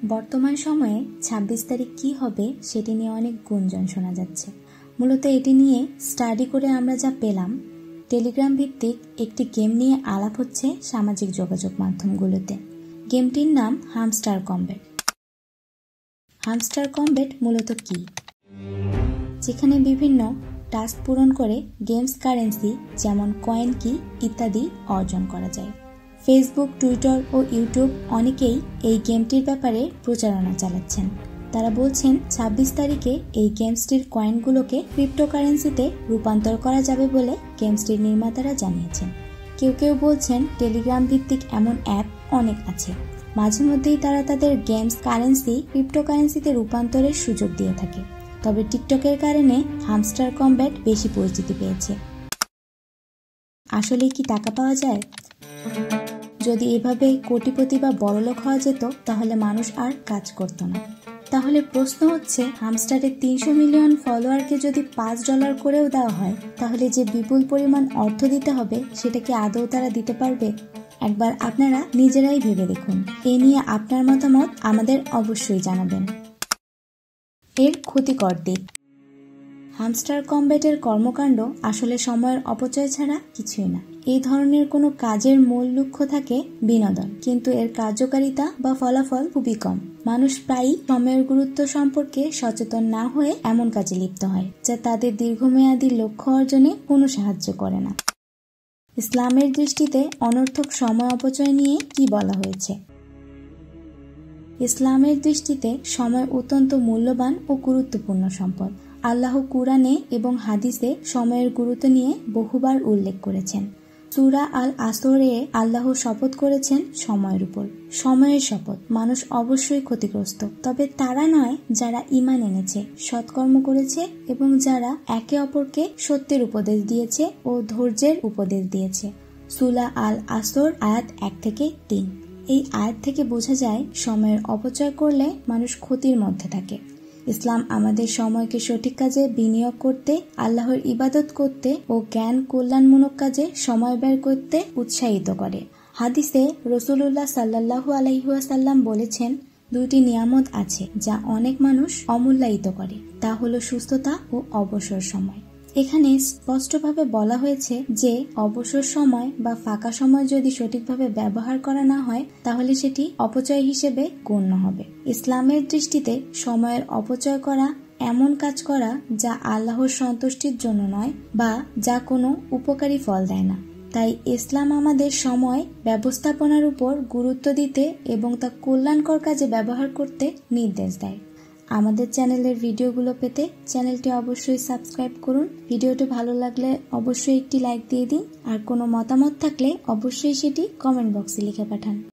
বর্তমান সময়ে ২৬ তারিখ কি হবে সেটি নিয়ে অনেক গুঞ্জন শোনা যাচ্ছে। মূলত এটি নিয়ে স্টাডি করে আমরা যা পেলাম, টেলিগ্রাম ভিত্তিক একটি গেম নিয়ে আলাপ হচ্ছে সামাজিক যোগাযোগ মাধ্যমগুলোতে। গেমটির নাম হামস্টার কমব্যাট। হামস্টার কমব্যাট মূলত কি? যেখানে বিভিন্ন টাস্ক পূরণ করে গেমস কারেন্সি যেমন কয়েন কি ইত্যাদি অর্জন করা যায়। ফেসবুক, টুইটার ও ইউটিউব অনেকেই এই গেমটির ব্যাপারে প্রচারণা চালাচ্ছেন। তারা বলছেন ২৬ তারিখে এই গেমসটির কয়েনগুলোকে ক্রিপ্টোকারেন্সিতে রূপান্তর করা যাবে বলে গেমসটির নির্মাতারা জানিয়েছেন। কেউ কেউ বলছেন টেলিগ্রাম ভিত্তিক এমন অ্যাপ অনেক আছে, মাঝে মধ্যেই তারা তাদের গেমস কারেন্সি ক্রিপ্টোকারেন্সিতে রূপান্তরের সুযোগ দিয়ে থাকে। তবে টিকটকের কারণে হামস্টার কমব্যাট বেশি পরিচিতি পেয়েছে। আসলে কি টাকা পাওয়া যায়? যদি এভাবে কোটিপতি বা বড়লোক হওয়া যেত তাহলে মানুষ আর কাজ করত না। তাহলে প্রশ্ন হচ্ছে, হামস্টারের ৩০০ মিলিয়ন ফলোয়ারকে যদি $5 করেও দেওয়া হয়, তাহলে যে বিপুল পরিমাণ অর্থ দিতে হবে সেটা কি আদৌ তারা দিতে পারবে? একবার আপনারা নিজেরাই ভেবে দেখুন। এ নিয়ে আপনার মতামত আমাদের অবশ্যই জানাবেন। এর ক্ষতিকর দিক। হামস্টার কমব্যাটের কর্মকাণ্ড আসলে সময়ের অপচয় ছাড়া কিছুই না। এই ধরনের কোনো কাজের মূল লক্ষ্য থাকে বিনোদন, কিন্তু এর কার্যকারিতা বা ফলাফল খুবই কম। মানুষ প্রায়ই সময়ের গুরুত্ব সম্পর্কে সচেতন না হয়ে এমন কাজে লিপ্ত হয় যা তাদের দীর্ঘমেয়াদী লক্ষ্য অর্জনে কোনো সাহায্য করে না। ইসলামের দৃষ্টিতে অনর্থক সময় অপচয় নিয়ে কি বলা হয়েছে? ইসলামের দৃষ্টিতে সময় অত্যন্ত মূল্যবান ও গুরুত্বপূর্ণ সম্পদ। আল্লাহ কুরআনে এবং হাদিসে সময়ের গুরুত্ব নিয়ে বহুবার উল্লেখ করেছেন। সূরা আল আসরে আল্লাহ শপথ করেছেন সময়ের উপর। সময়ের শপথ। মানুষ অবশ্যই ক্ষতিগ্রস্ত, তবে তারা নয় যারা ঈমান এনেছে, সৎকর্ম করেছে এবং যারা একে অপরকে সত্যের উপদেশ দিয়েছে ও ধৈর্যের উপদেশ দিয়েছে। সূরা আল আসর আয়াত 1-3। এই আয়াত থেকে বোঝা যায় সময়ের অপচয় করলে মানুষ ক্ষতির মধ্যে থাকে। ইসলাম আমাদের সময়কে সঠিক কাজে বিনিয়োগ করতে, আল্লাহর ইবাদত করতে ও জ্ঞান কল্যাণমূলক কাজে সময় ব্যয় করতে উৎসাহিত করে। হাদিসে রাসূলুল্লাহ সাল্লাল্লাহু আলাইহি ওয়াসাল্লাম বলেছেন, দুটি নিয়ামত আছে যা অনেক মানুষ অমূল্যায়িত করে, তা হলো সুস্থতা ও অবসর সময়। এখানে স্পষ্টভাবে বলা হয়েছে যে অবসর সময় বা ফাঁকা সময় যদি সঠিকভাবে ব্যবহার করা না হয় তাহলে সেটি অপচয় হিসেবে গণ্য হবে। ইসলামের দৃষ্টিতে সময়ের অপচয় করা এমন কাজ করা যা আল্লাহর সন্তুষ্টির জন্য নয় বা যা কোনো উপকারী ফল দেয় না। তাই ইসলাম আমাদের সময় ব্যবস্থাপনার উপর গুরুত্ব দিতে এবং তা কল্যাণকর কাজে ব্যবহার করতে নির্দেশ দেয়। আমাদের চ্যানেলের ভিডিওগুলো পেতে চ্যানেলটি অবশ্যই সাবস্ক্রাইব করুন। ভিডিওটি ভালো লাগলে অবশ্যই একটি লাইক দিয়ে দিন, আর কোনো মতামত থাকলে অবশ্যই সেটি কমেন্ট বক্সে লিখে পাঠান।